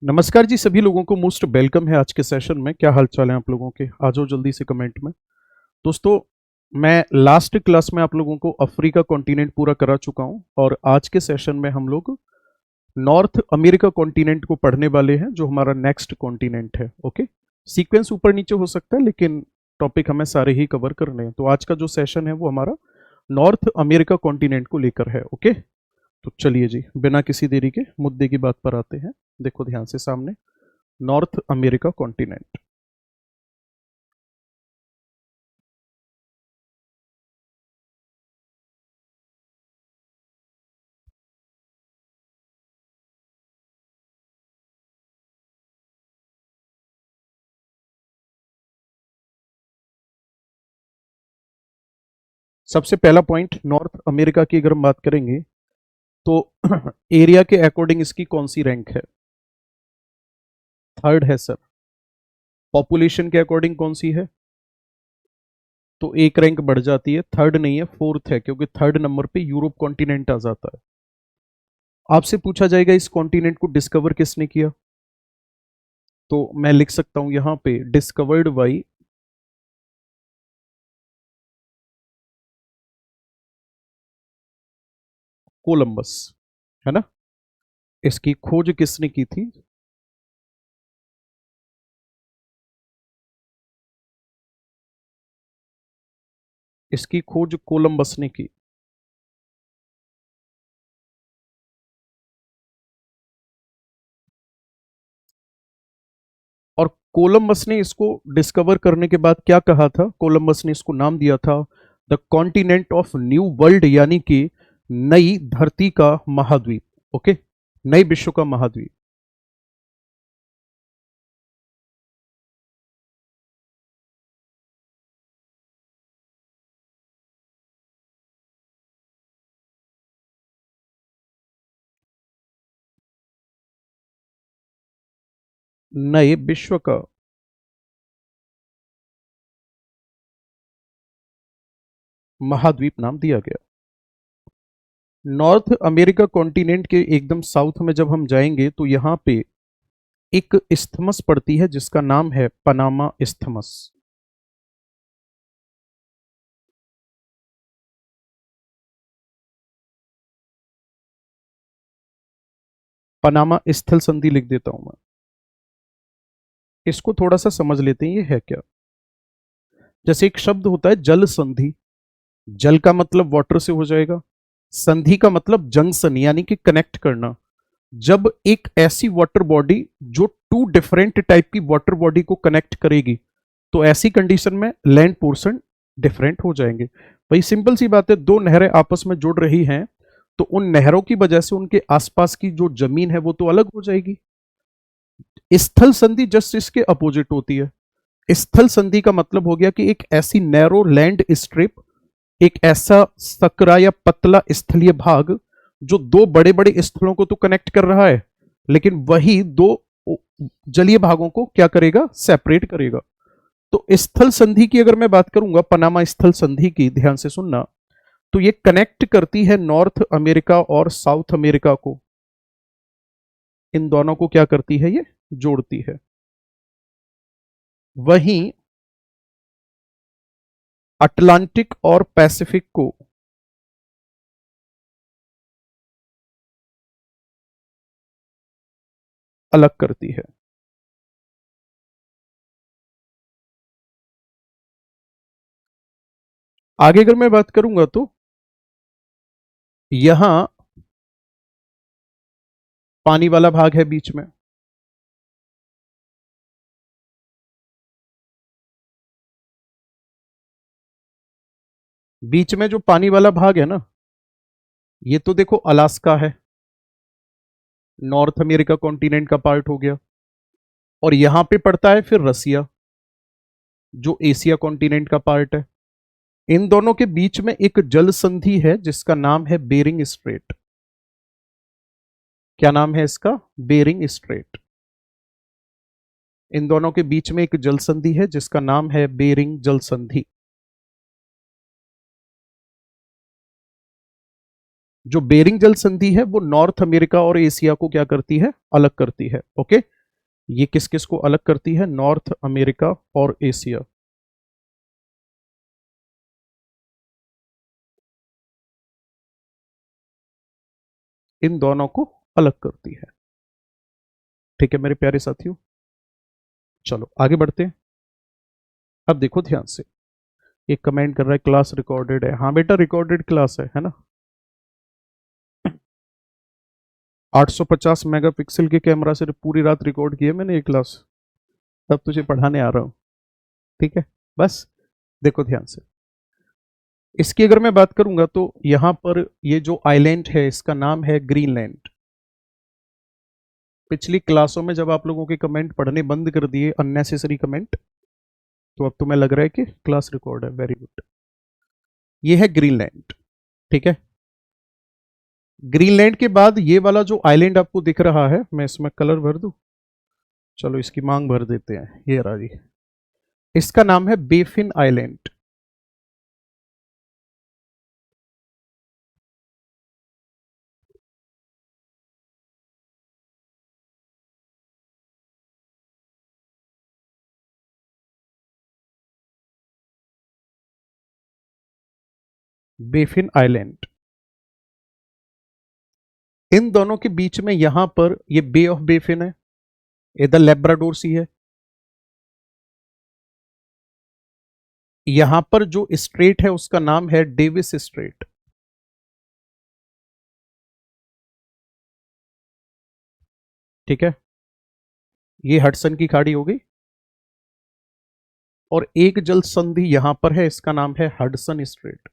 नमस्कार जी, सभी लोगों को मोस्ट वेलकम है आज के सेशन में। क्या हाल चाल है आप लोगों के? आ जाओ जल्दी से कमेंट में। दोस्तों, मैं लास्ट क्लास में आप लोगों को अफ्रीका कॉन्टिनेंट पूरा करा चुका हूं और आज के सेशन में हम लोग नॉर्थ अमेरिका कॉन्टिनेंट को पढ़ने वाले हैं, जो हमारा नेक्स्ट कॉन्टिनेंट है। ओके, सीक्वेंस ऊपर नीचे हो सकता है लेकिन टॉपिक हमें सारे ही कवर करने हैं। तो आज का जो सेशन है वो हमारा नॉर्थ अमेरिका कॉन्टिनेंट को लेकर है। ओके, तो चलिए जी, बिना किसी देरी के मुद्दे की बात पर आते हैं। देखो ध्यान से सामने, नॉर्थ अमेरिका कॉन्टिनेंट। सबसे पहला पॉइंट, नॉर्थ अमेरिका की अगर हम बात करेंगे तो एरिया के अकॉर्डिंग इसकी कौन सी रैंक है? थर्ड है सर। पॉपुलेशन के अकॉर्डिंग कौन सी है? तो एक रैंक बढ़ जाती है, थर्ड नहीं है, फोर्थ है, क्योंकि थर्ड नंबर पे यूरोप कॉन्टिनेंट आ जाता है। आपसे पूछा जाएगा इस कॉन्टिनेंट को डिस्कवर किसने किया, तो मैं लिख सकता हूं यहां पे डिस्कवर्ड बाई कोलंबस, है ना। इसकी खोज किसने की थी? इसकी खोज कोलंबस ने की। और कोलंबस ने इसको डिस्कवर करने के बाद क्या कहा था? कोलंबस ने इसको नाम दिया था the continent of new world, यानी कि नई धरती का महाद्वीप। ओके, नई विश्व का महाद्वीप। नए विश्व का महाद्वीप नाम दिया गया। नॉर्थ अमेरिका कॉन्टिनेंट के एकदम साउथ में जब हम जाएंगे तो यहां पे एक इस्थमस पड़ती है जिसका नाम है पनामा इस्थमस। पनामा स्थल संधि लिख देता हूं मैं। इसको थोड़ा सा समझ लेते हैं, ये है क्या। जैसे एक शब्द होता है जल संधि, जल का मतलब वाटर से हो जाएगा, संधि का मतलब जंक्शन यानी कि कनेक्ट करना। जब एक ऐसी वाटर बॉडी जो टू डिफरेंट टाइप की वाटर बॉडी को कनेक्ट करेगी, तो ऐसी कंडीशन में लैंड पोर्शन डिफरेंट हो जाएंगे। भाई सिंपल सी बात है, दो नहरें आपस में जुड़ रही हैं तो उन नहरों की वजह से उनके आसपास की जो जमीन है वो तो अलग हो जाएगी। स्थल संधि जस्ट इसके अपोजिट होती है। स्थल संधि का मतलब हो गया कि एक ऐसी नैरो लैंड स्ट्रिप, एक ऐसा सकरा या पतला स्थलीय भाग जो दो बड़े बड़े स्थलों को तो कनेक्ट कर रहा है, लेकिन वही दो जलीय भागों को क्या करेगा? सेपरेट करेगा। तो स्थल संधि की अगर मैं बात करूंगा, पनामा स्थल संधि की, ध्यान से सुनना, तो ये कनेक्ट करती है नॉर्थ अमेरिका और साउथ अमेरिका को। इन दोनों को क्या करती है? ये जोड़ती है। वहीं अटलांटिक और पैसिफिक को अलग करती है। आगे अगर मैं बात करूंगा तो यहां पानी वाला भाग है बीच में, बीच में जो पानी वाला भाग है ना, ये तो देखो अलास्का है, नॉर्थ अमेरिका कॉन्टिनेंट का पार्ट हो गया। और यहां पे पड़ता है फिर रसिया, जो एशिया कॉन्टिनेंट का पार्ट है। इन दोनों के बीच में एक जल संधि है जिसका नाम है बेरिंग स्ट्रेट। क्या नाम है इसका? Bearing straight. इन दोनों के बीच में एक जल संधि है जिसका नाम है बेरिंग जल संधि। जो बेरिंग जल संधि है वो नॉर्थ अमेरिका और एशिया को क्या करती है, अलग करती है। ओके, ये किस किस को अलग करती है, नॉर्थ अमेरिका और एशिया। इन दोनों को अलग करती है। ठीक है मेरे प्यारे साथियों, चलो आगे बढ़ते हैं। अब देखो ध्यान से, एक कमेंट कर रहा है क्लास रिकॉर्डेड है। हाँ बेटा रिकॉर्डेड क्लास है ना। 850 मेगापिक्सल के कैमरा से पूरी रात रिकॉर्ड की है मैंने ये क्लास, तब तुझे पढ़ाने आ रहा हूँ। ठीक है, बस देखो ध्यान से, इसकी अगर मैं बात करूंगा तो यहां पर ये जो आइलैंड है इसका नाम है ग्रीनलैंड। पिछली क्लासों में जब आप लोगों के कमेंट पढ़ने बंद कर दिए, अननेसेसरी कमेंट, तो अब तुम्हें लग रहा है कि क्लास रिकॉर्ड है। वेरी गुड, ये है ग्रीनलैंड। ठीक है, ग्रीनलैंड के बाद ये वाला जो आइलैंड आपको दिख रहा है, मैं इसमें कलर भर दूं, चलो इसकी मांग भर देते हैं, ये रहा जी। इसका नाम है बेफिन आइलैंड। बेफिन आइलैंड, इन दोनों के बीच में यहां पर ये बे ऑफ बेफिन है, इधर लेब्राडोर सी है। यहां पर जो स्ट्रेट है उसका नाम है डेविस स्ट्रेट। ठीक है, ये हडसन की खाड़ी हो गई, और एक जल संधि यहां पर है, इसका नाम है हडसन स्ट्रेट।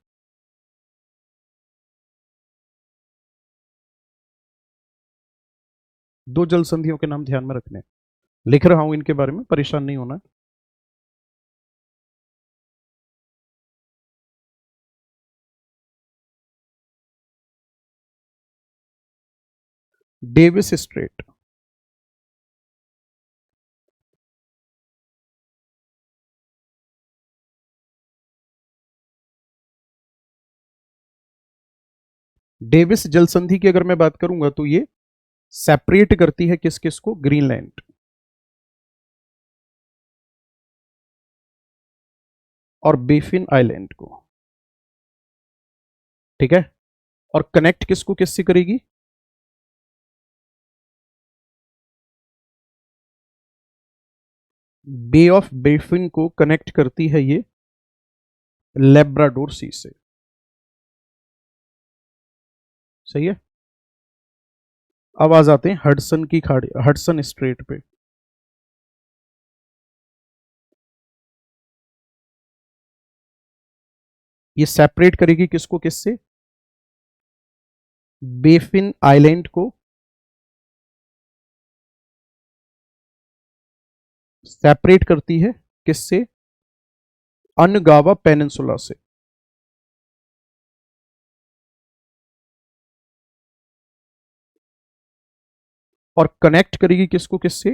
दो जल संधियों के नाम ध्यान में रखने, लिख रहा हूं इनके बारे में, परेशान नहीं होना। डेविस स्ट्रेट, डेविस जल संधि की अगर मैं बात करूंगा तो ये सेपरेट करती है किस किस को, ग्रीनलैंड और बेफिन आइलैंड को। ठीक है, और कनेक्ट किसको किससे करेगी, बे ऑफ बेफिन को कनेक्ट करती है ये लेब्राडोर सी से। सही है, अब आ जाते हैं हडसन की खाड़ी, हडसन स्ट्रेट पे। ये सेपरेट करेगी किसको किससे, बेफिन आइलैंड को सेपरेट करती है किससे, अनगावा पेनिनसुला से। और कनेक्ट करेगी किसको किससे,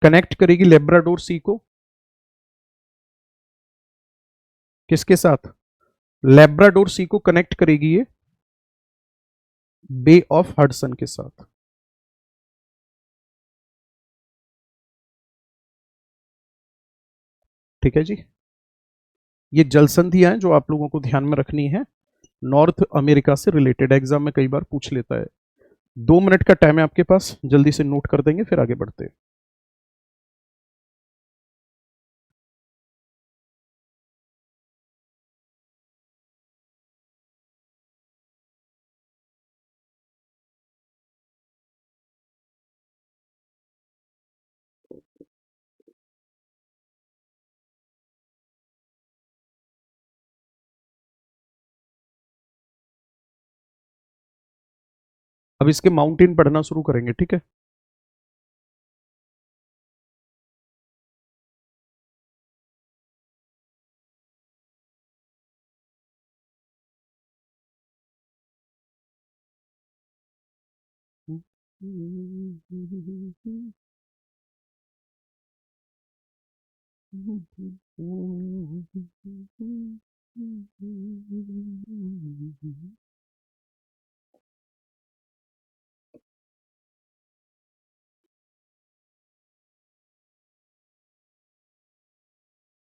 कनेक्ट करेगी लेब्राडोर सी को किसके साथ, लेब्राडोर सी को कनेक्ट करेगी ये बे ऑफ हडसन के साथ। ठीक है जी, ये जल संधियां हैं जो आप लोगों को ध्यान में रखनी है, नॉर्थ अमेरिका से रिलेटेड, एग्जाम में कई बार पूछ लेता है। 2 मिनट का टाइम है आपके पास, जल्दी से नोट कर देंगे फिर आगे बढ़ते हैं। अब इसके माउंटेन पढ़ना शुरू करेंगे, ठीक है।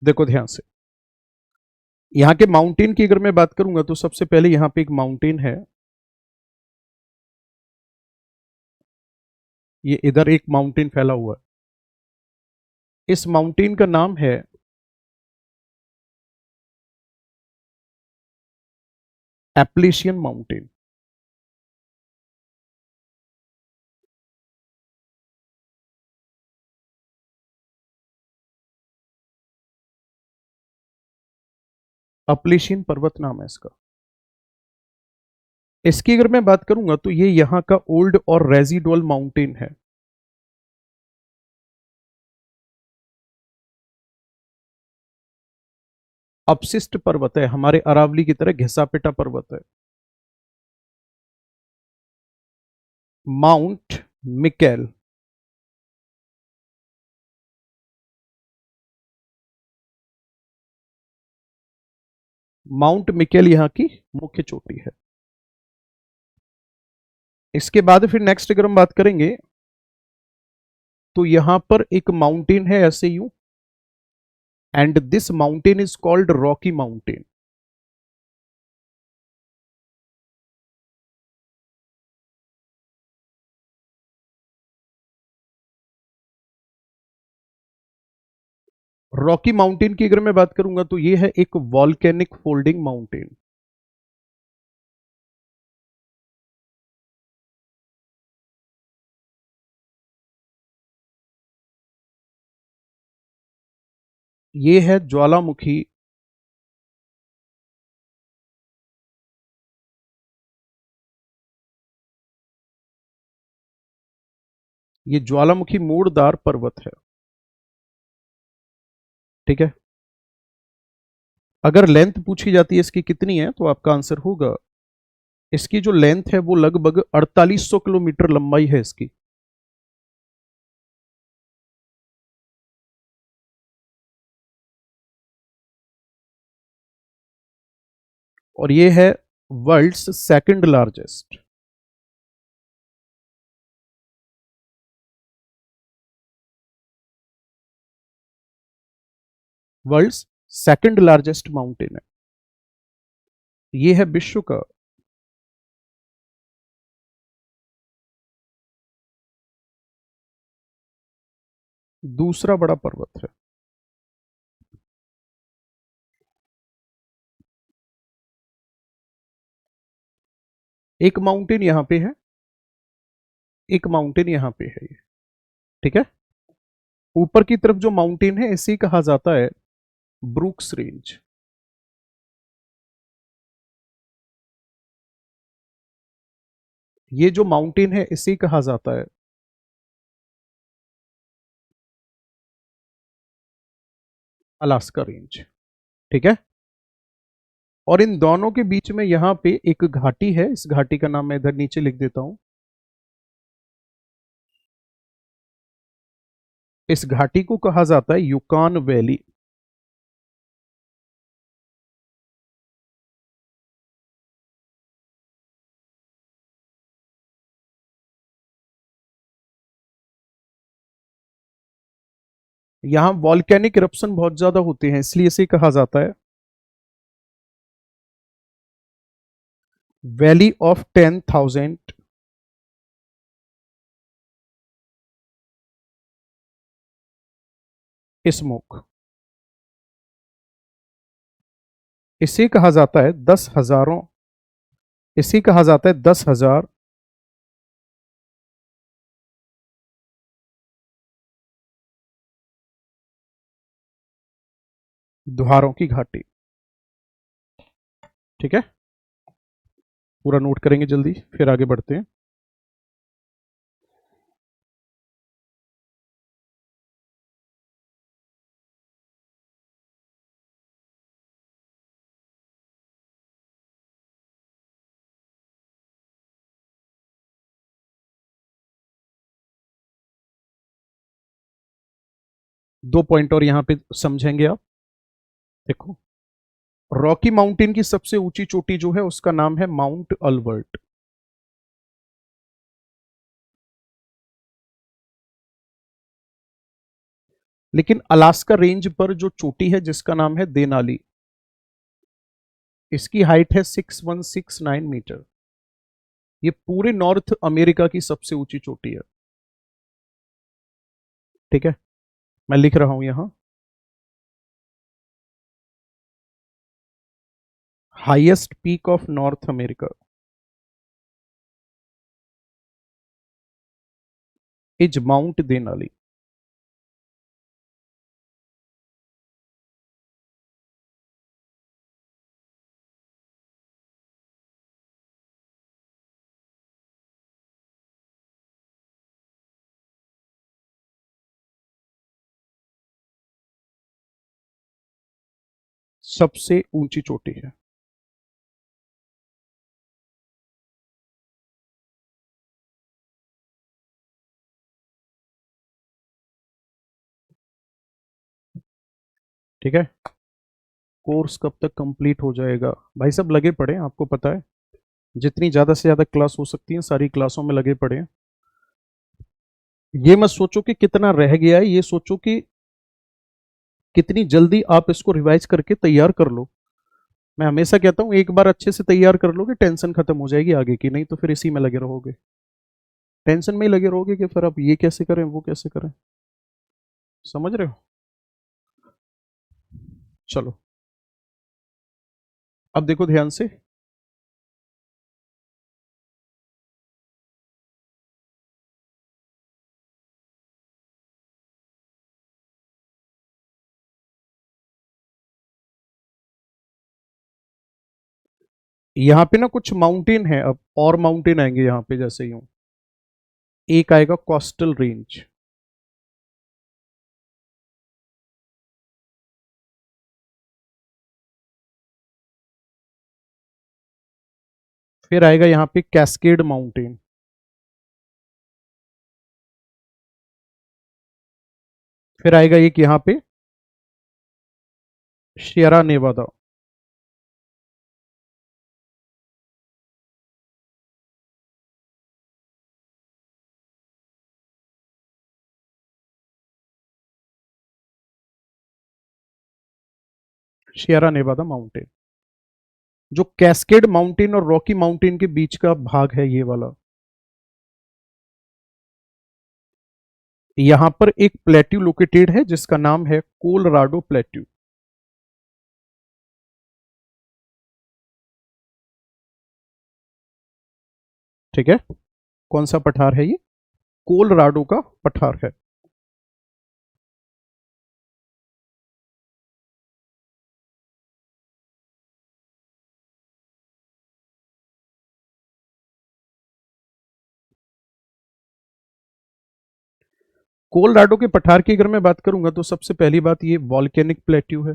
देखो ध्यान से, यहां के माउंटेन की अगर मैं बात करूंगा तो सबसे पहले यहां पे एक माउंटेन है, ये इधर एक माउंटेन फैला हुआ है, इस माउंटेन का नाम है एप्लेशियन माउंटेन। अपलेशियन पर्वत नाम है इसका। इसकी अगर मैं बात करूंगा तो ये यहां का ओल्ड और रेजिडुअल माउंटेन है। अपशिष्ट पर्वत है, हमारे अरावली की तरह घिसा पिटा पर्वत है। Mount Mikel. माउंट मिकेल यहां की मुख्य चोटी है। इसके बाद फिर नेक्स्ट अगर हम बात करेंगे तो यहां पर एक माउंटेन है ऐसे यूं, and this mountain is called Rocky mountain. Rocky mountain की अगर मैं बात करूंगा तो ये है एक वॉल्केनिक फोल्डिंग माउंटेन। ये है ज्वालामुखी। ये ज्वालामुखी मूड़दार पर्वत है। ठीक है, अगर लेंथ पूछी जाती है इसकी कितनी है तो आपका आंसर होगा, इसकी जो लेंथ है वो लगभग 4800 किलोमीटर लंबाई है इसकी। और ये है world's second largest. World's second largest mountain है। ये है विश्व का दूसरा बड़ा पर्वत है। एक माउंटेन यहां पे है, एक माउंटेन यहां पे है ये। ठीक है, ऊपर की तरफ जो माउंटेन है इसे कहा जाता है ब्रूक्स रेंज। ये जो माउंटेन है इसे कहा जाता है अलास्का रेंज। ठीक है, और इन दोनों के बीच में यहां पे एक घाटी है, इस घाटी का नाम मैं इधर नीचे लिख देता हूं। इस घाटी को कहा जाता है युकान वैली। यहां वॉल्केनिक इरप्शन बहुत ज्यादा होते हैं इसलिए इसे कहा जाता है वैली ऑफ 10,000 स्मोक। इसे कहा जाता है 10,000, इसे कहा जाता है 10,000 द्वारों की घाटी। ठीक है, पूरा नोट करेंगे जल्दी फिर आगे बढ़ते हैं। दो पॉइंट और यहां पे समझेंगे आप। देखो, रॉकी माउंटेन की सबसे ऊंची चोटी जो है उसका नाम है माउंट अल्बर्ट। लेकिन अलास्का रेंज पर जो चोटी है जिसका नाम है देनाली, इसकी हाइट है 6169 मीटर। ये पूरे नॉर्थ अमेरिका की सबसे ऊंची चोटी है। ठीक है, मैं लिख रहा हूं यहां, highest peak of north America is mount Denali. सबसे ऊंची चोटी है। ठीक है, कोर्स कब तक कंप्लीट हो जाएगा? भाई सब लगे पड़े हैं, आपको पता है जितनी ज्यादा से ज्यादा क्लास हो सकती है सारी क्लासों में लगे पड़े हैं। ये मत सोचो कि कितना रह गया है, ये सोचो कि कितनी जल्दी आप इसको रिवाइज करके तैयार कर लो। मैं हमेशा कहता हूं एक बार अच्छे से तैयार कर लोगे टेंशन खत्म हो जाएगी आगे की, नहीं तो फिर इसी में लगे रहोगे, टेंशन में ही लगे रहोगे कि फिर आप ये कैसे करें वो कैसे करें। समझ रहे हो? चलो अब देखो ध्यान से, यहाँ पे ना कुछ माउंटेन है, अब और माउंटेन आएंगे यहाँ पे जैसे यूं। एक आएगा कोस्टल रेंज, फिर आएगा यहाँ पे कैस्केड माउंटेन, फिर आएगा एक यहाँ पे शेरा नेवादा, शेरा नेवादा माउंटेन। जो कैस्केड माउंटेन और रॉकी माउंटेन के बीच का भाग है ये वाला, यहां पर एक प्लेट्यू लोकेटेड है जिसका नाम है कोलोराडो प्लेट्यू। ठीक है, कौन सा पठार है ये? कोलोराडो का पठार है। कोलोराडो के पठार की अगर मैं बात करूंगा तो सबसे पहली बात ये वॉल्केनिक प्लेट्यू है।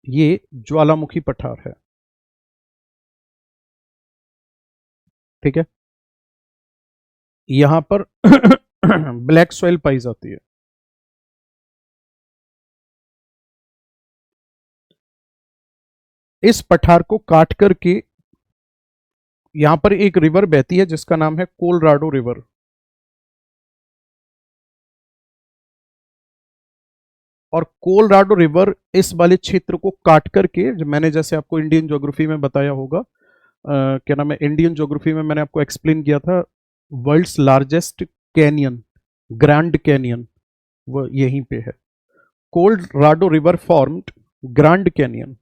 ये ज्वालामुखी पठार है। ठीक है, यहां पर ब्लैक सॉइल पाई जाती है। इस पठार को काट करके यहां पर एक रिवर बहती है जिसका नाम है कोलोराडो रिवर। और कोलोराडो रिवर इस वाले क्षेत्र को काट करके, जो मैंने जैसे आपको इंडियन ज्योग्राफी में बताया होगा, क्या नाम है, इंडियन ज्योग्राफी में मैंने आपको एक्सप्लेन किया था, world's largest canyon, Grand Canyon, वो यहीं पे है। Colorado river formed Grand Canyon.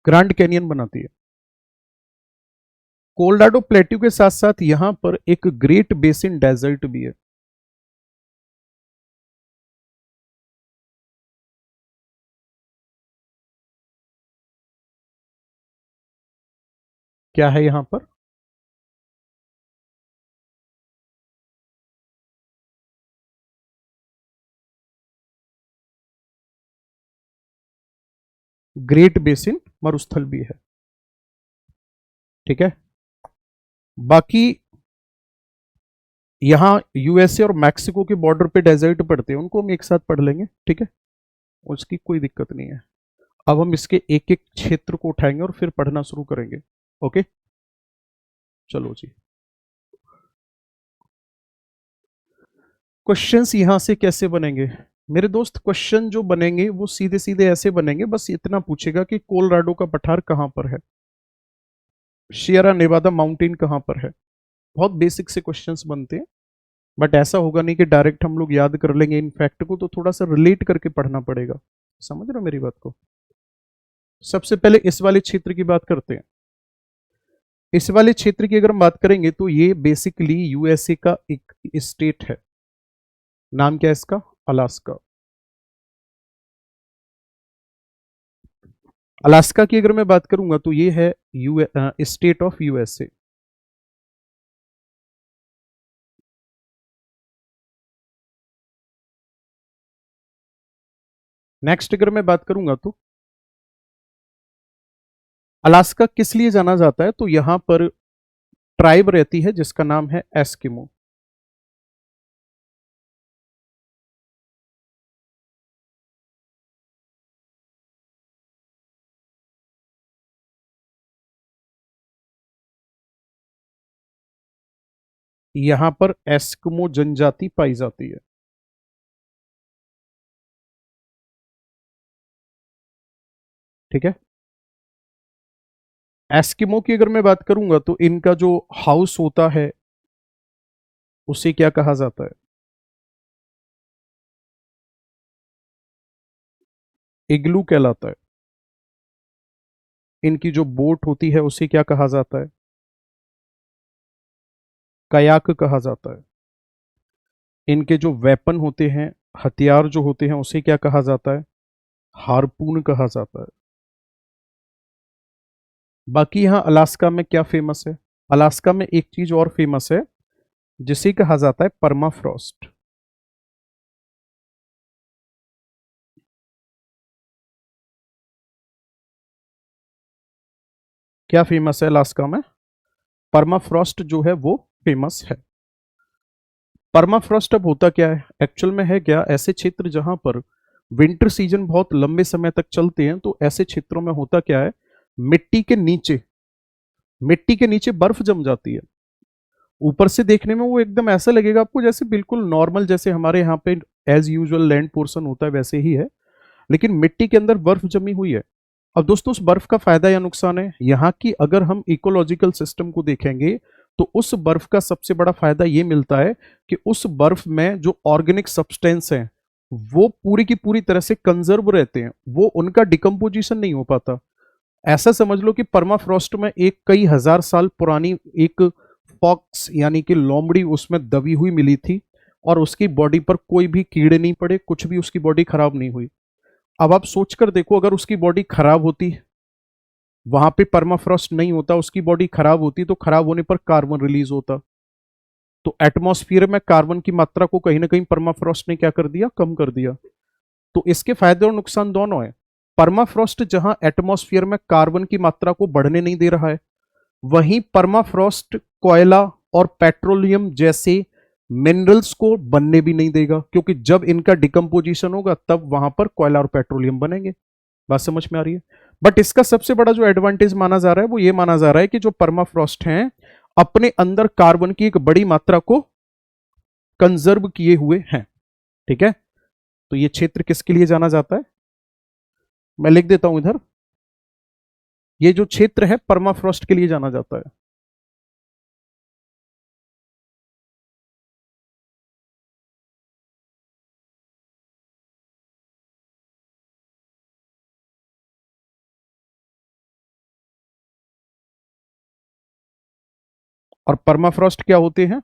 Grand Canyon बनाती है। कोलोराडो प्लेट्यू के साथ साथ यहां पर एक ग्रेट बेसिन डेजर्ट भी है। क्या है यहां पर? ग्रेट बेसिन मरुस्थल भी है। ठीक है। बाकी यहां यूएसए और मैक्सिको के बॉर्डर पे डेजर्ट पड़ते हैं, उनको हम एक साथ पढ़ लेंगे। ठीक है, उसकी कोई दिक्कत नहीं है। अब हम इसके एक एक क्षेत्र को उठाएंगे और फिर पढ़ना शुरू करेंगे। ओके, चलो जी। क्वेश्चंस यहां से कैसे बनेंगे मेरे दोस्त? क्वेश्चन जो बनेंगे वो सीधे सीधे ऐसे बनेंगे, बस इतना पूछेगा कि कोलोराडो का पठार कहां पर है, शियरा नेवादा माउंटेन कहां पर है। बहुत बेसिक से क्वेश्चंस बनते हैं, बट ऐसा होगा नहीं कि डायरेक्ट हम लोग याद कर लेंगे इन फैक्ट को, तो थोड़ा सा रिलेट करके पढ़ना पड़ेगा। समझ रहे हो मेरी बात को? सबसे पहले इस वाले क्षेत्र की बात करते हैं। इस वाले क्षेत्र की अगर हम बात करेंगे तो ये बेसिकली यूएसए का एक स्टेट है। नाम क्या है इसका? अलास्का। अलास्का की अगर मैं बात करूंगा तो ये है स्टेट ऑफ यूएसए। नेक्स्ट अगर मैं बात करूंगा तो अलास्का किस लिए जाना जाता है, तो यहां पर ट्राइब रहती है जिसका नाम है एस्किमो। यहां पर एस्किमो जनजाति पाई जाती है। ठीक है। एस्किमो की अगर मैं बात करूंगा तो इनका जो हाउस होता है उसे क्या कहा जाता है? इग्लू कहलाता है। इनकी जो बोट होती है उसे क्या कहा जाता है? कयाक कहा जाता है। इनके जो वेपन होते हैं, हथियार जो होते हैं, उसे क्या कहा जाता है? हार्पून कहा जाता है। बाकी यहां अलास्का में क्या फेमस है? अलास्का में एक चीज और फेमस है जिसे कहा जाता है परमाफ्रॉस्ट। क्या फेमस है अलास्का में? परमाफ्रॉस्ट जो है वो फेमस है। परमाफ्रॉस्ट अब होता क्या है एक्चुअल में? है क्या ऐसे क्षेत्र जहां पर विंटर सीजन बहुत लंबे समय तक चलते हैं, तो ऐसे क्षेत्रों में होता क्या है, मिट्टी के नीचे, मिट्टी के नीचे बर्फ जम जाती है। ऊपर से देखने में वो एकदम ऐसा लगेगा आपको जैसे बिल्कुल नॉर्मल, जैसे हमारे यहाँ पे एज यूजुअल लैंड पोर्शन होता है वैसे ही है, लेकिन मिट्टी के अंदर बर्फ जमी हुई है। अब दोस्तों उस बर्फ का फायदा या नुकसान है यहाँ की, अगर हम इकोलॉजिकल सिस्टम को देखेंगे तो उस बर्फ का सबसे बड़ा फायदा ये मिलता है कि उस बर्फ में जो ऑर्गेनिक सब्सटेंस हैं वो पूरी की पूरी तरह से कंजर्व रहते हैं, वो उनका डिकम्पोजिशन नहीं हो पाता। ऐसा समझ लो कि परमाफ्रॉस्ट में एक कई हजार साल पुरानी एक फॉक्स यानी कि लोमड़ी उसमें दबी हुई मिली थी, और उसकी बॉडी पर कोई भी कीड़े नहीं पड़े, कुछ भी उसकी बॉडी खराब नहीं हुई। अब आप सोचकर देखो, अगर उसकी बॉडी खराब होती, वहां पे परमाफ्रॉस्ट नहीं होता, उसकी बॉडी खराब होती, तो खराब होने पर कार्बन रिलीज होता, तो एटमॉस्फेयर में कार्बन की मात्रा को कहीं ना कहीं परमाफ्रॉस्ट ने क्या कर दिया, कम कर दिया। तो इसके फायदे और नुकसान दोनों है। परमाफ्रॉस्ट जहां एटमॉस्फेयर में कार्बन की मात्रा को बढ़ने नहीं दे रहा है, वहीं परमाफ्रॉस्ट कोयला और पेट्रोलियम जैसे मिनरल्स को बनने भी नहीं देगा, क्योंकि जब इनका डिकम्पोजिशन होगा तब वहां पर कोयला और पेट्रोलियम बनेंगे। बात समझ में आ रही है? बट इसका सबसे बड़ा जो एडवांटेज माना जा रहा है वो ये माना जा रहा है कि जो परमाफ्रॉस्ट हैं अपने अंदर कार्बन की एक बड़ी मात्रा को कंजर्व किए हुए हैं। ठीक है, तो ये क्षेत्र किसके लिए जाना जाता है? मैं लिख देता हूं इधर, ये जो क्षेत्र है परमाफ्रॉस्ट के लिए जाना जाता है। और परमाफ्रॉस्ट क्या होते हैं?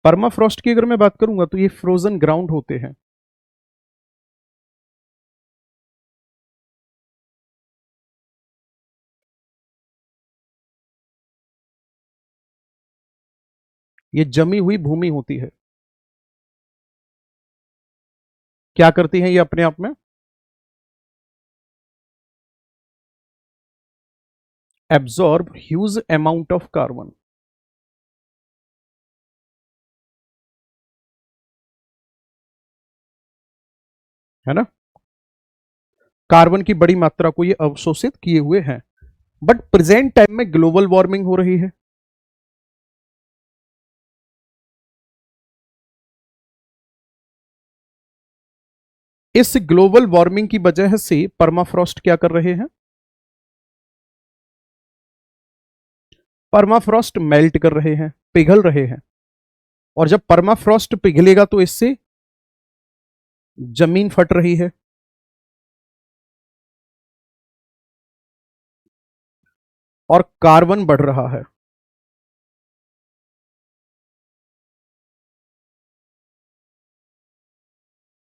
परमाफ्रॉस्ट की अगर मैं बात करूंगा तो ये फ्रोजन ग्राउंड होते हैं। ये जमी हुई भूमि होती है। क्या करती है ये अपने आप में? Absorb huge amount of carbon, है ना। कार्बन की बड़ी मात्रा को ये अवशोषित किए हुए हैं। बट प्रेजेंट टाइम में ग्लोबल वार्मिंग हो रही है। इस ग्लोबल वार्मिंग की वजह से परमाफ्रॉस्ट क्या कर रहे हैं? परमाफ्रॉस्ट मेल्ट कर रहे हैं, पिघल रहे हैं। और जब परमाफ्रॉस्ट पिघलेगा तो इससे जमीन फट रही है। और कार्बन बढ़ रहा है।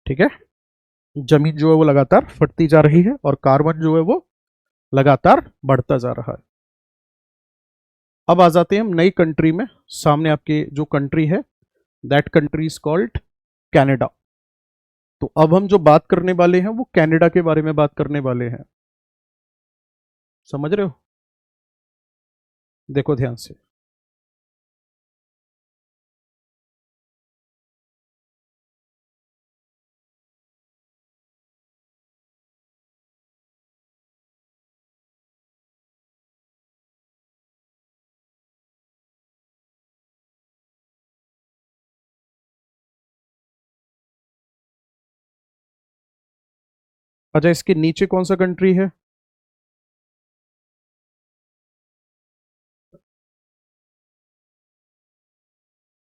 ठीक है। जमीन जो है वो लगातार फटती जा रही है और कार्बन जो है वो लगातार बढ़ता जा रहा है। अब आ जाते हैं हम नई कंट्री में। सामने आपके जो कंट्री है, that country is called Canada. तो अब हम जो बात करने वाले हैं वो कनाडा के बारे में बात करने वाले हैं। समझ रहे हो? देखो ध्यान से। अच्छा, इसके नीचे कौन सा कंट्री है?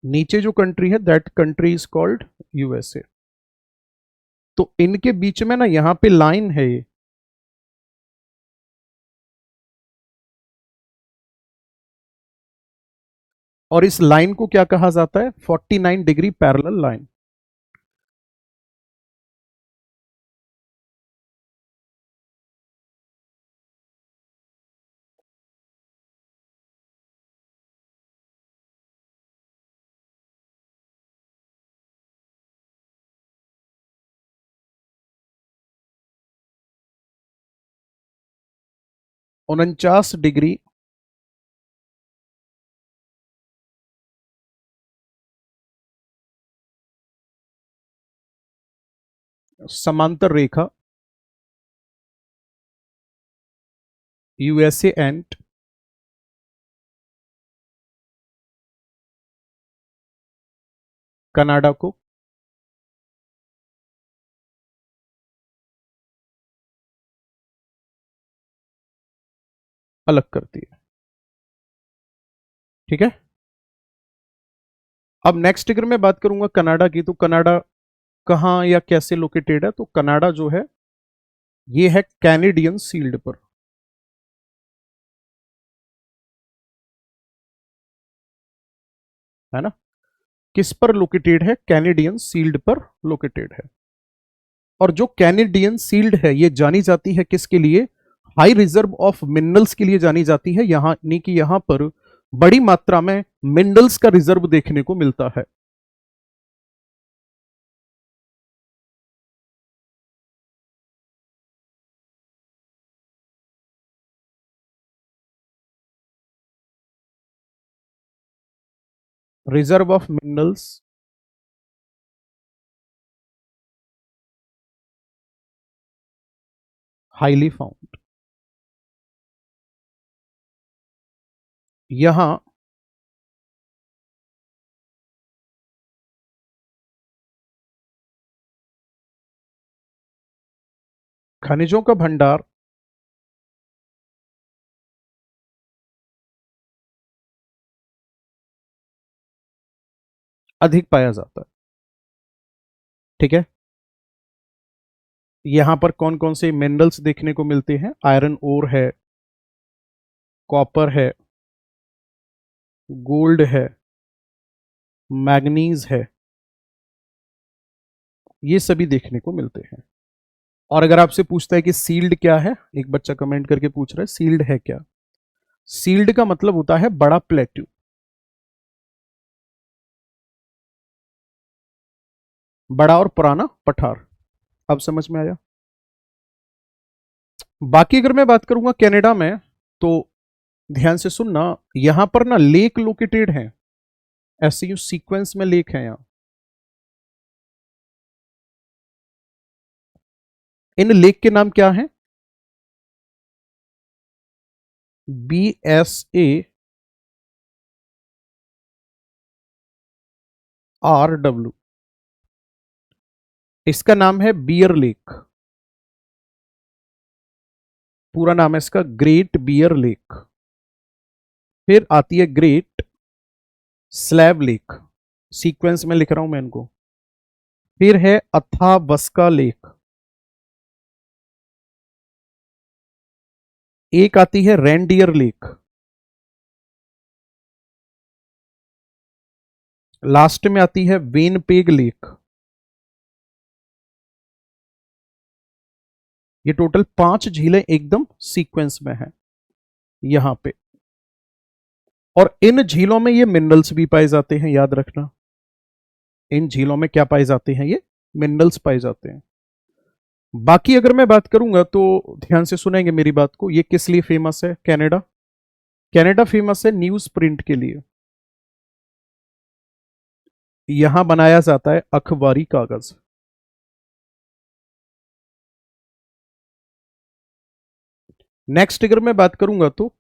नीचे जो कंट्री है that country is called USA. तो इनके बीच में ना यहां पे लाइन है ये। और इस लाइन को क्या कहा जाता है? 49 डिग्री पैरेलल लाइन। उनचास डिग्री समांतर रेखा यूएसए एंड कनाडा को अलग करती है। ठीक है। अब नेक्स्ट अगर मैं बात करूंगा कनाडा की, तो कनाडा कहां या कैसे लोकेटेड है? तो कनाडा जो है ये है कैनेडियन सील्ड पर, है ना। किस पर लोकेटेड है? कैनेडियन सील्ड पर लोकेटेड है। और जो कैनेडियन सील्ड है ये जानी जाती है किसके लिए? हाई रिजर्व ऑफ मिनरल्स के लिए जानी जाती है। यहां नहीं कि यहां पर बड़ी मात्रा में मिनरल्स का रिजर्व देखने को मिलता है। Reserve of minerals highly found. यहां खनिजों का भंडार अधिक पाया जाता है। ठीक है। यहां पर कौन कौन से मिनरल्स देखने को मिलते हैं? आयरन ओर है, कॉपर है, गोल्ड है, मैग्नीज है, ये सभी देखने को मिलते हैं। और अगर आपसे पूछता है कि सील्ड क्या है, एक बच्चा कमेंट करके पूछ रहा है सील्ड है क्या? सील्ड का मतलब होता है बड़ा प्लेट्यू। बड़ा और पुराना पठार। अब समझ में आया। बाकी अगर मैं बात करूंगा कनाडा में, तो ध्यान से सुनना, यहां पर ना लेक लोकेटेड है, ऐसे यू सीक्वेंस में लेक है यहां। इन लेक के नाम क्या है? BSARW, इसका नाम है बियर लेक। पूरा नाम है इसका ग्रेट बियर लेक। फिर आती है ग्रेट स्लैब लेक, सीक्वेंस में लिख रहा हूं मैं इनको। फिर है अथावस्का लेक। एक आती है रेंडियर लेक। लास्ट में आती है वेनपेग लेक। ये टोटल 5 झीलें एकदम सीक्वेंस में है यहां पे। और इन झीलों में ये मिनरल्स भी पाए जाते हैं, याद रखना। इन झीलों में क्या पाए जाते हैं? ये मिनरल्स पाए जाते हैं। बाकी अगर मैं बात करूंगा तो ध्यान से सुनेंगे मेरी बात को। ये किस लिए फेमस है कनाडा? कनाडा फेमस है न्यूज प्रिंट के लिए। यहां बनाया जाता है अखबारी कागज। नेक्स्ट अगर मैं बात करूंगा तो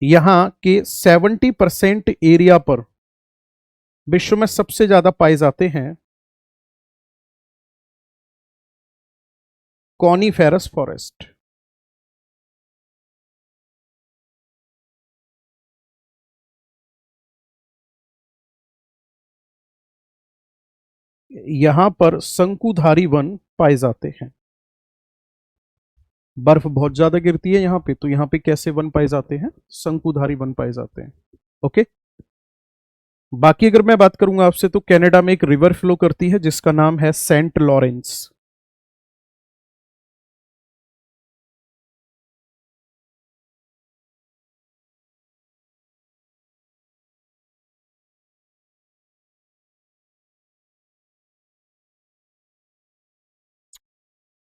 यहां के 70% एरिया पर विश्व में सबसे ज्यादा पाए जाते हैं कॉनीफेरस फॉरेस्ट। यहां पर शंकुधारी वन पाए जाते हैं। बर्फ बहुत ज्यादा गिरती है यहां पे, तो यहां पे कैसे वन पाए जाते हैं? शंकुधारी वन पाए जाते हैं। ओके। बाकी अगर मैं बात करूंगा आपसे, तो कनाडा में एक रिवर फ्लो करती है जिसका नाम है सेंट लॉरेंस।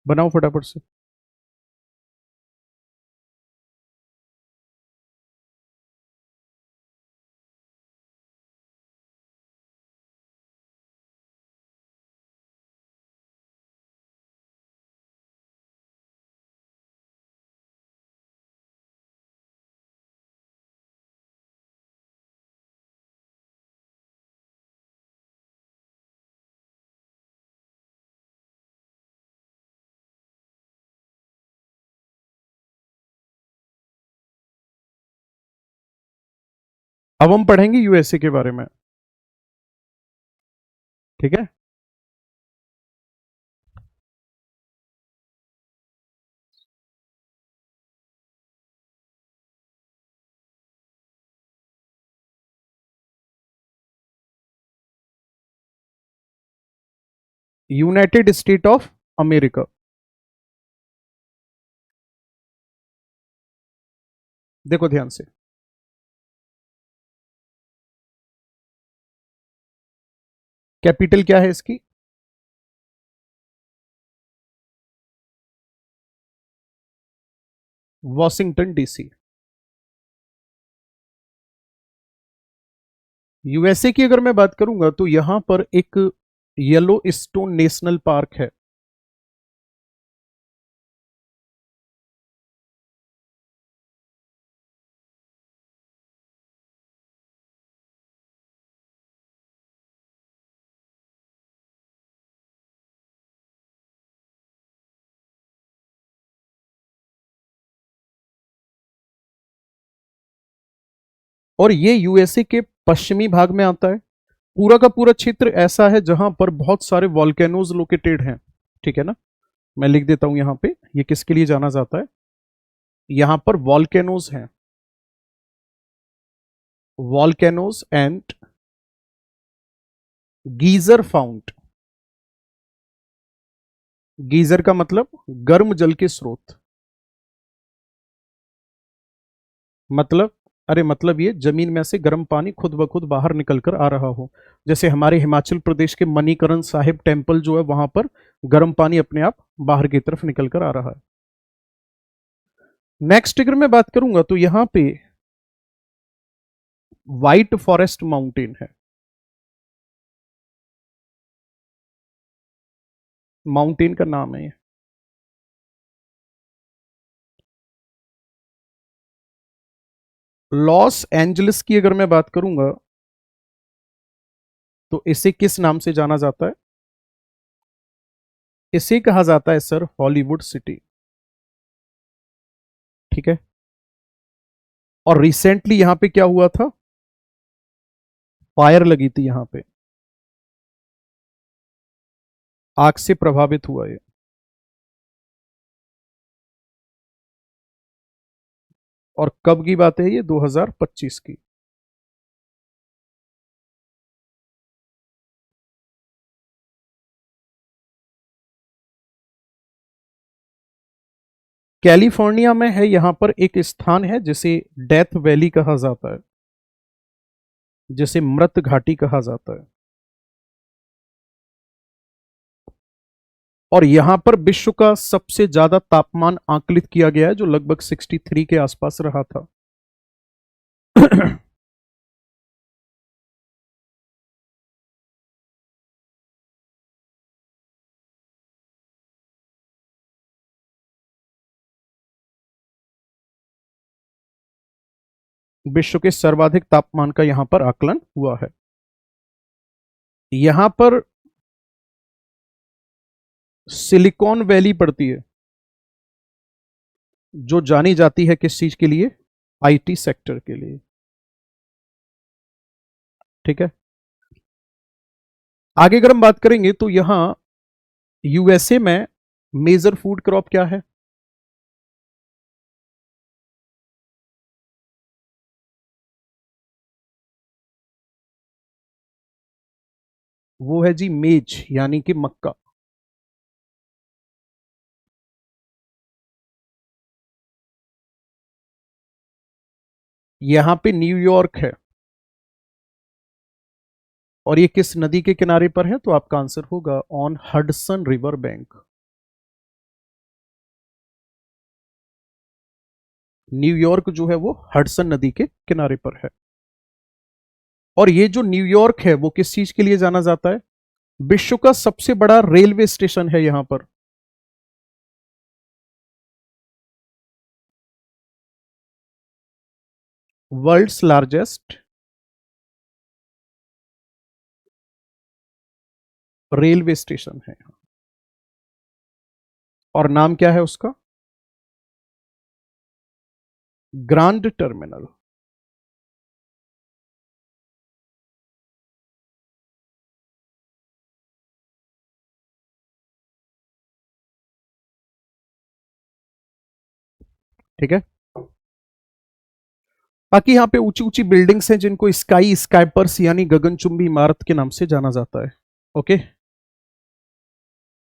बनाओ फटाफट से। अब हम पढ़ेंगे यूएसए के बारे में। ठीक है। United state of America. देखो ध्यान से, कैपिटल क्या है इसकी? Washington DC. यूएसए की अगर मैं बात करूंगा तो यहां पर एक येलो स्टोन नेशनल पार्क है। और ये यूएसए के पश्चिमी भाग में आता है। पूरा का पूरा क्षेत्र ऐसा है जहां पर बहुत सारे वॉल्केनोज लोकेटेड हैं। ठीक है ना? मैं लिख देता हूं यहां पे, ये किसके लिए जाना जाता है। यहां पर वॉल्केनोज हैं, volcanoes and geyser fount. Geyser का मतलब गर्म जल के स्रोत, मतलब अरे मतलब ये जमीन में से गर्म पानी खुद ब खुद बाहर निकल कर आ रहा हो। जैसे हमारे हिमाचल प्रदेश के मणिकरण साहिब टेम्पल जो है वहां पर गर्म पानी अपने आप बाहर की तरफ निकल कर आ रहा है। नेक्स्ट अगर मैं बात करूंगा तो यहां पे व्हाइट फॉरेस्ट माउंटेन है। माउंटेन का नाम है ये। लॉस एंजलिस की अगर मैं बात करूंगा तो इसे किस नाम से जाना जाता है? इसे कहा जाता है सर हॉलीवुड सिटी। ठीक है। और रिसेंटली यहां पे क्या हुआ था? फायर लगी थी यहां पे, आग से प्रभावित हुआ ये। और कब की बात है ये? 2025 की। कैलिफोर्निया में है। यहां पर एक स्थान है जिसे डेथ वैली कहा जाता है, जिसे मृत घाटी कहा जाता है। और यहां पर विश्व का सबसे ज्यादा तापमान आंकलित किया गया है, जो लगभग 63 के आसपास रहा था। विश्व के सर्वाधिक तापमान का यहां पर आकलन हुआ है। यहां पर सिलिकॉन वैली पड़ती है, जो जानी जाती है किस चीज के लिए? आईटी सेक्टर के लिए। ठीक है। आगे अगर हम बात करेंगे तो यहां यूएसए में मेजर फूड क्रॉप क्या है? वो है जी मेज, यानी कि मक्का। यहां पे न्यूयॉर्क है। और ये किस नदी के किनारे पर है? तो आपका आंसर होगा on Hudson river bank. New York जो है वो हडसन नदी के किनारे पर है। और ये जो न्यूयॉर्क है वो किस चीज के लिए जाना जाता है? विश्व का सबसे बड़ा रेलवे स्टेशन है यहां पर। वर्ल्ड्स लार्जेस्ट रेलवे स्टेशन है। और नाम क्या है उसका? Grand terminal. ठीक है। बाकी यहाँ पे ऊंची ऊंची बिल्डिंग्स हैं जिनको स्काई स्काइपर्स यानी गगनचुंबी इमारत के नाम से जाना जाता है। ओके।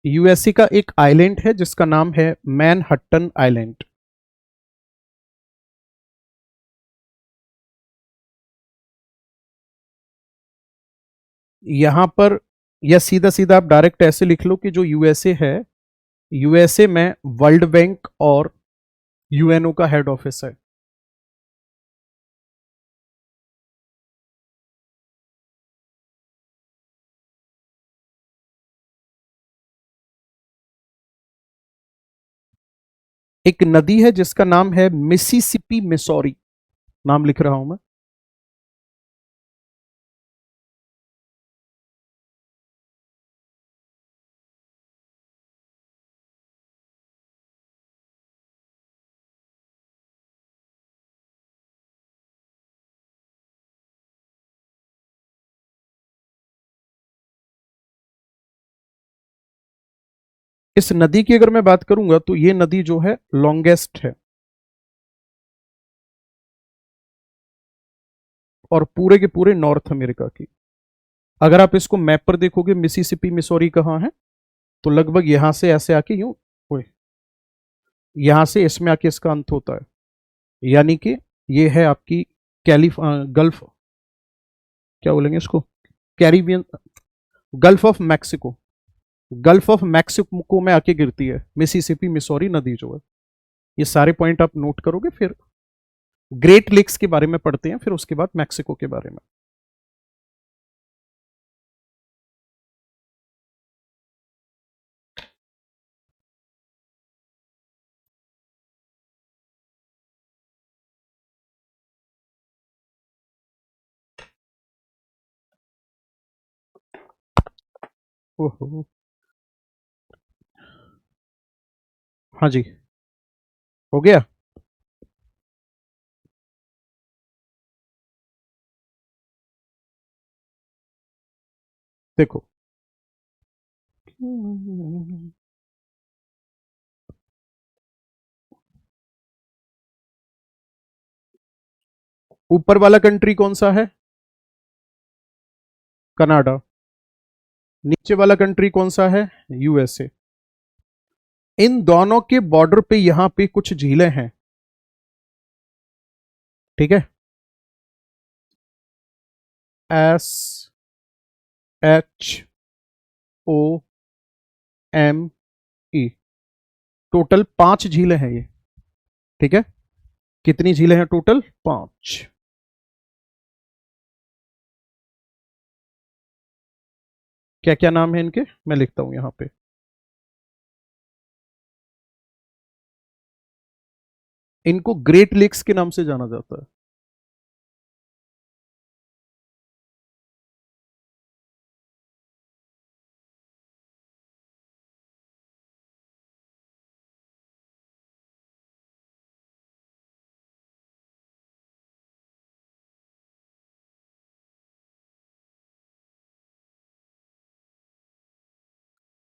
यूएसए का एक आइलैंड है जिसका नाम है मैनहट्टन आइलैंड। यहां पर या सीधा सीधा आप डायरेक्ट ऐसे लिख लो कि जो यूएसए है, यूएसए में वर्ल्ड बैंक और यूएनओ का हेड ऑफिस है। एक नदी है जिसका नाम है मिसिसिपी मिसौरी। नाम लिख रहा हूं मैं। इस नदी की अगर मैं बात करूंगा तो ये नदी जो है लॉन्गेस्ट है, और पूरे के पूरे नॉर्थ अमेरिका की। अगर आप इसको मैप पर देखोगे मिसिसिपी मिसौरी कहाँ है, तो लगभग यहां से ऐसे आके यूं, ओए, यहां से इसमें आके इसका अंत होता है। यानी कि ये है आपकी गल्फ, क्या बोलेंगे इसको, Caribbean, gulf of Mexico, gulf of Mexico में आके गिरती है मिसिसिपी मिसौरी नदी जो है। ये सारे पॉइंट आप नोट करोगे, फिर ग्रेट लेक्स के बारे में पढ़ते हैं, फिर उसके बाद मैक्सिको के बारे में। ओहो, हाँ जी, हो गया। देखो, ऊपर वाला कंट्री कौन सा है, कनाडा। नीचे वाला कंट्री कौन सा है, यूएसए। इन दोनों के बॉर्डर पे यहां पे कुछ झीलें हैं, ठीक है। S H O M E, total 5 झीलें हैं ये, ठीक है। कितनी झीलें हैं टोटल, 5। क्या क्या नाम है इनके, मैं लिखता हूं यहां पे। इनको ग्रेट लेक्स के नाम से जाना जाता है।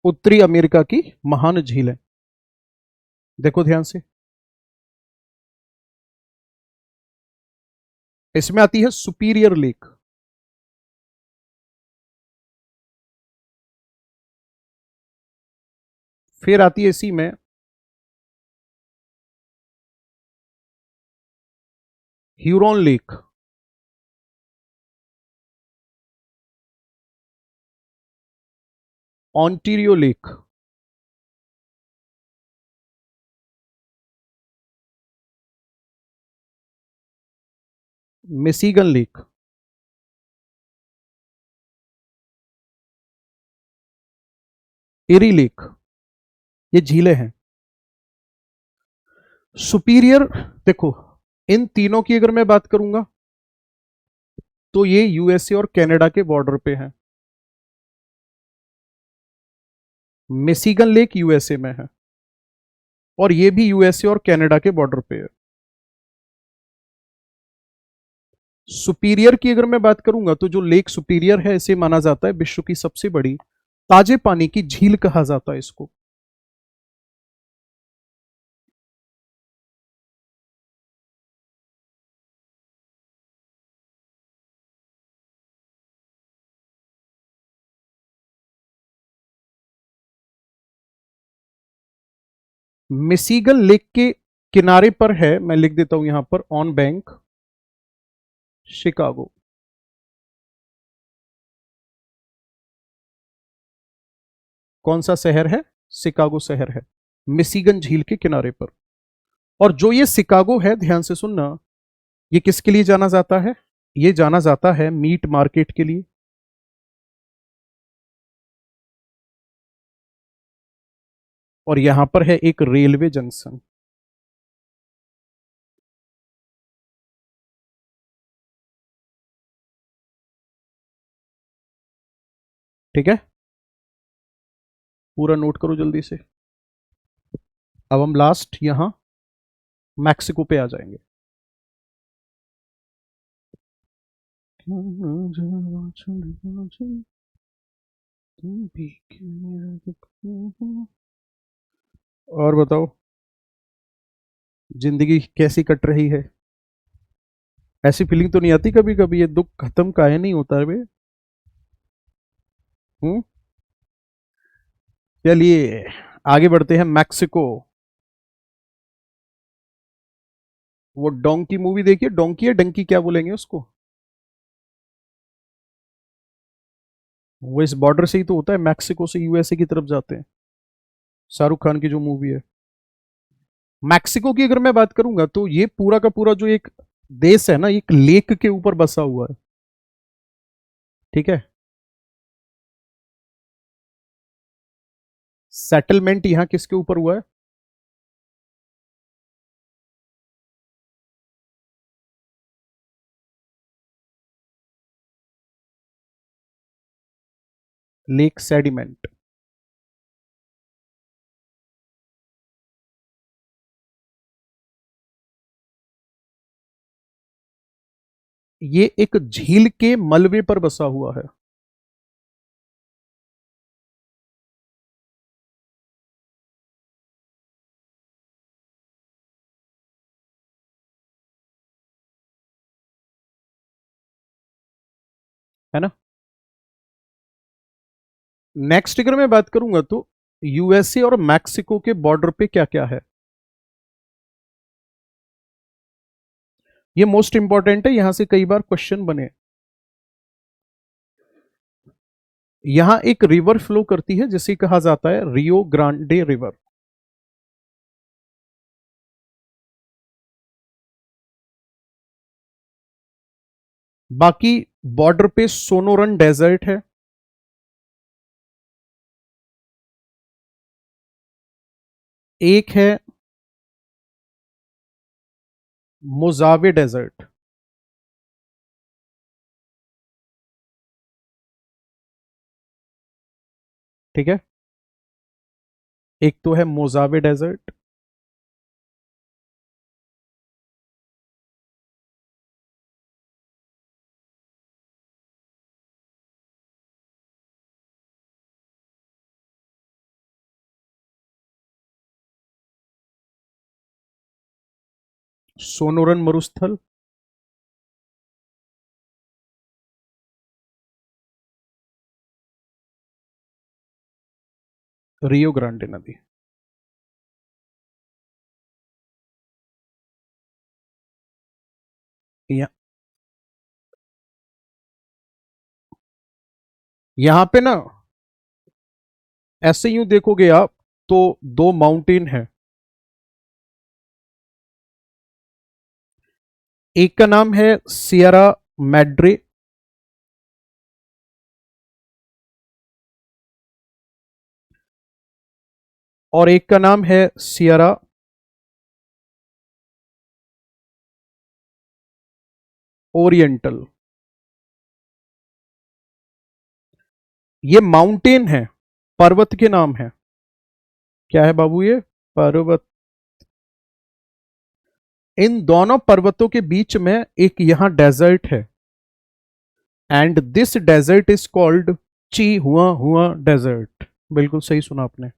उत्तरी अमेरिका की महान झीलें, देखो ध्यान से। इसमें आती है सुपीरियर लेक, फिर आती है इसी में Huron lake, Ontario lake, Michigan lake, Erie lake, ये झीलें हैं। सुपीरियर, देखो, इन तीनों की अगर मैं बात करूंगा तो ये यूएसए और कनाडा के बॉर्डर पे है। मिशिगन लेक यूएसए में है, और ये भी यूएसए और कनाडा के बॉर्डर पे है। सुपीरियर की अगर मैं बात करूंगा तो जो लेक सुपीरियर है, इसे माना जाता है विश्व की सबसे बड़ी ताजे पानी की झील कहा जाता है इसको। मिशिगन लेक के किनारे पर है, मैं लिख देता हूं यहां पर, ऑन बैंक शिकागो। कौन सा शहर है, शिकागो शहर है, मिशिगन झील के किनारे पर। और जो ये शिकागो है, ध्यान से सुनना, ये किसके लिए जाना जाता है, ये जाना जाता है मीट मार्केट के लिए। और यहां पर है एक रेलवे जंक्शन, ठीक है। पूरा नोट करो जल्दी से। अब हम लास्ट यहां मैक्सिको पे आ जाएंगे। और बताओ, जिंदगी कैसी कट रही है, ऐसी फीलिंग तो नहीं आती कभी कभी ये दुख खत्म काहे नहीं होता है बे। हम्म, चलिए आगे बढ़ते हैं। मैक्सिको, वो डोंकी मूवी देखिए, डोंकी या डंकी क्या बोलेंगे उसको, वो इस बॉर्डर से ही तो होता है, मैक्सिको से यूएसए की तरफ जाते हैं, शाहरुख खान की जो मूवी है। मैक्सिको की अगर मैं बात करूंगा तो ये पूरा का पूरा जो एक देश है ना, एक लेक के ऊपर बसा हुआ है, ठीक है। सेटलमेंट यहां किसके ऊपर हुआ है? Lake sediment. ये एक झील के मलबे पर बसा हुआ है। है ना। नेक्स्ट अगर मैं बात करूंगा तो यूएसए और मैक्सिको के बॉर्डर पे क्या क्या है, ये मोस्ट इंपॉर्टेंट है, यहां से कई बार क्वेश्चन बने। यहां एक रिवर फ्लो करती है जिसे कहा जाता है रियो ग्रांडे रिवर। बाकी बॉर्डर पे सोनोरन डेजर्ट है, एक है मोजावे डेजर्ट, ठीक है। एक तो है मोजावे डेजर्ट, सोनोरन मरुस्थल, रियो ग्रांडे नदी। यह, यहां पे ना ऐसे यूं देखोगे आप तो दो माउंटेन है, एक का नाम है सियरा मैड्रे, और एक का नाम है सियरा ओरिएंटल। ये माउंटेन है, पर्वत के नाम है। क्या है बाबू ये? पर्वत। इन दोनों पर्वतों के बीच में एक यहां डेजर्ट है, and this desert is called ची हुआ हुआ डेजर्ट। बिल्कुल सही सुना आपने।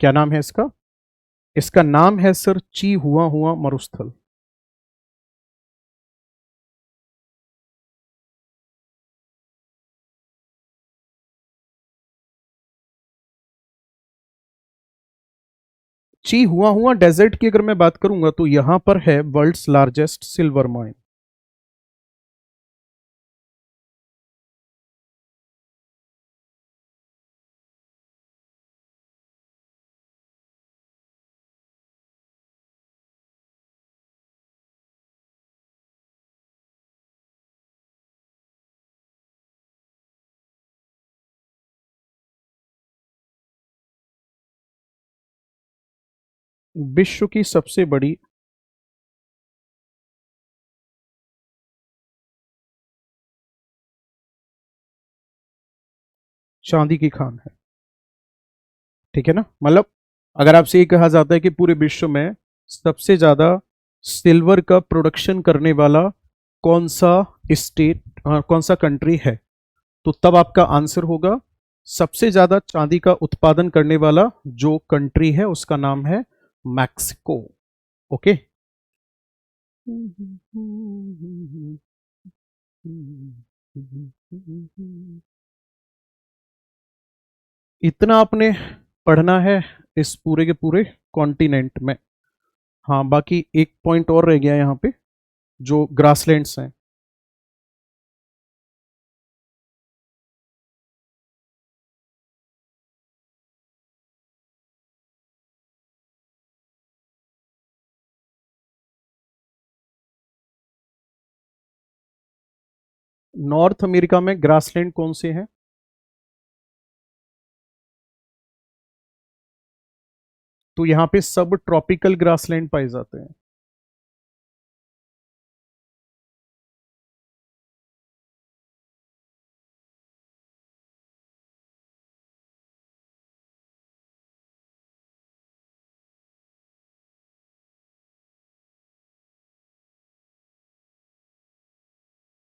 क्या नाम है इसका? इसका नाम है सर ची हुआ हुआ मरुस्थल। ची हुआ हुआ डेजर्ट की अगर मैं बात करूंगा तो यहां पर है वर्ल्ड्स लार्जेस्ट सिल्वर माइन। विश्व की सबसे बड़ी चांदी की खान है, ठीक है ना। मतलब अगर आपसे ये कहा जाता है कि पूरे विश्व में सबसे ज्यादा सिल्वर का प्रोडक्शन करने वाला कौन सा स्टेट, कौन सा कंट्री है, तो तब आपका आंसर होगा सबसे ज्यादा चांदी का उत्पादन करने वाला जो कंट्री है उसका नाम है मैक्सिको। ओके। इतना आपने पढ़ना है इस पूरे के पूरे कॉन्टिनेंट में। हाँ, बाकी एक पॉइंट और रह गया यहाँ पे, जो ग्रासलैंड्स हैं। नॉर्थ अमेरिका में ग्रासलैंड कौन से हैं? तो यहाँ पे सब ट्रॉपिकल ग्रासलैंड पाए जाते हैं।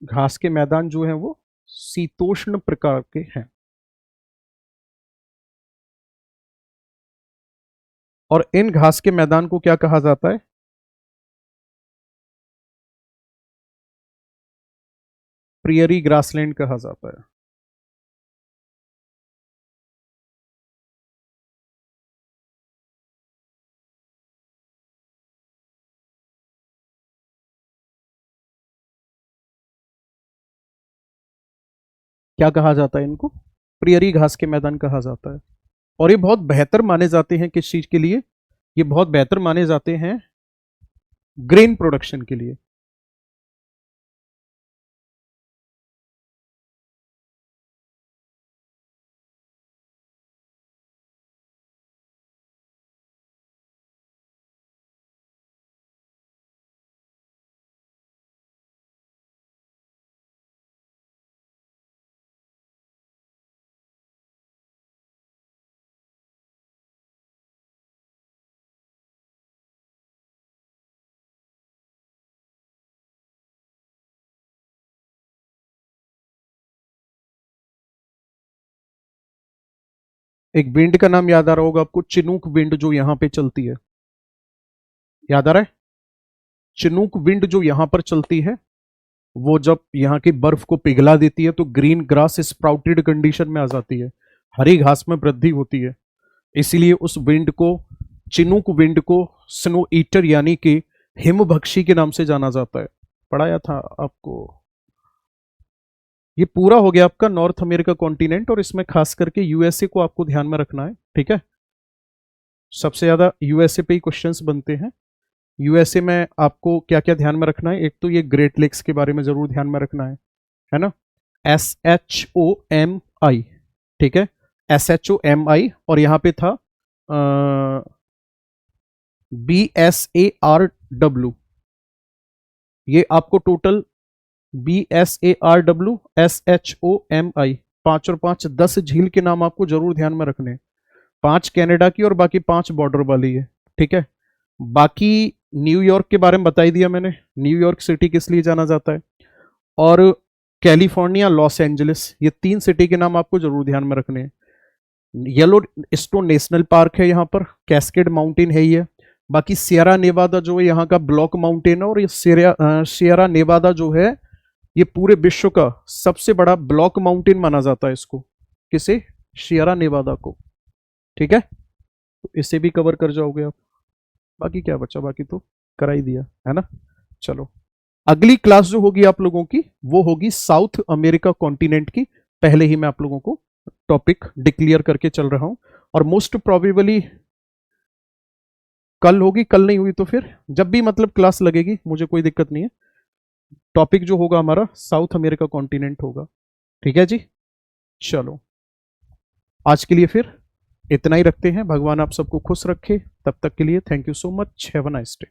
घास के मैदान जो हैं वो शीतोष्ण प्रकार के हैं। और इन घास के मैदान को क्या कहा जाता है? प्रियरी ग्रासलैंड कहा जाता है। क्या कहा जाता है इनको? प्रियरी घास के मैदान कहा जाता है। और ये बहुत बेहतर माने जाते हैं किस चीज के लिए? ये बहुत बेहतर माने जाते हैं ग्रेन प्रोडक्शन के लिए। एक विंड का नाम याद आ रहा होगा आपको, चिनूक विंड, जो यहां पे चलती है। याद आ रहा है? चिनूक विंड जो यहां पर चलती है, वो जब यहाँ की बर्फ को पिघला देती है तो ग्रीन ग्रास स्प्राउटेड कंडीशन में आ जाती है, हरी घास में वृद्धि होती है। इसीलिए उस विंड को, चिनूक विंड को, स्नो ईटर यानी कि हिमभक्षी के नाम से जाना जाता है। पढ़ाया था आपको। ये पूरा हो गया आपका नॉर्थ अमेरिका कॉन्टिनेंट, और इसमें खास करके यूएसए को आपको ध्यान में रखना है, ठीक है? सबसे ज्यादा यूएसए पे ही क्वेश्चंस बनते हैं। यूएसए में आपको क्या क्या ध्यान में रखना है? एक तो ये ग्रेट लेक्स के बारे में जरूर ध्यान में रखना है ना? SHOMI, ठीक है? SHOMI, और यहां पे था BSARW। ये आपको टोटल BSARW, SHOMI, 5 और 5 10 झील के नाम आपको जरूर ध्यान में रखने हैं। 5 कनाडा की और बाकी 5 बॉर्डर वाली है, ठीक है? बाकी न्यूयॉर्क के बारे में बता ही दिया मैंने, न्यूयॉर्क सिटी किस लिए जाना जाता है। और कैलिफोर्निया, लॉस एंजलिस, ये 3 सिटी के नाम आपको जरूर ध्यान में रखने हैं। येलो स्टोन नेशनल पार्क है यहाँ पर, कैस्केड माउंटेन है ये। बाकी सियरा नेवादा जो है यहाँ का ब्लॉक माउंटेन है, और ये सियरा नेवादा जो है ये पूरे विश्व का सबसे बड़ा ब्लॉक माउंटेन माना जाता है इसको। किसे? सियरा नेवादा को, ठीक है? तो इसे भी कवर कर जाओगे आप। बाकी क्या बचा? बाकी तो करा ही दिया है ना। चलो, अगली क्लास जो होगी आप लोगों की, वो होगी साउथ अमेरिका कॉन्टिनेंट की। पहले ही मैं आप लोगों को टॉपिक डिक्लेयर करके चल रहा हूं, और मोस्ट प्रोबेबली कल होगी, कल नहीं हुई तो फिर जब भी मतलब क्लास लगेगी, मुझे कोई दिक्कत नहीं है। टॉपिक जो होगा हमारा साउथ अमेरिका कॉन्टिनेंट होगा, ठीक है जी? चलो, आज के लिए फिर इतना ही रखते हैं। भगवान आप सबको खुश रखे। तब तक के लिए thank you so much. Have a nice day.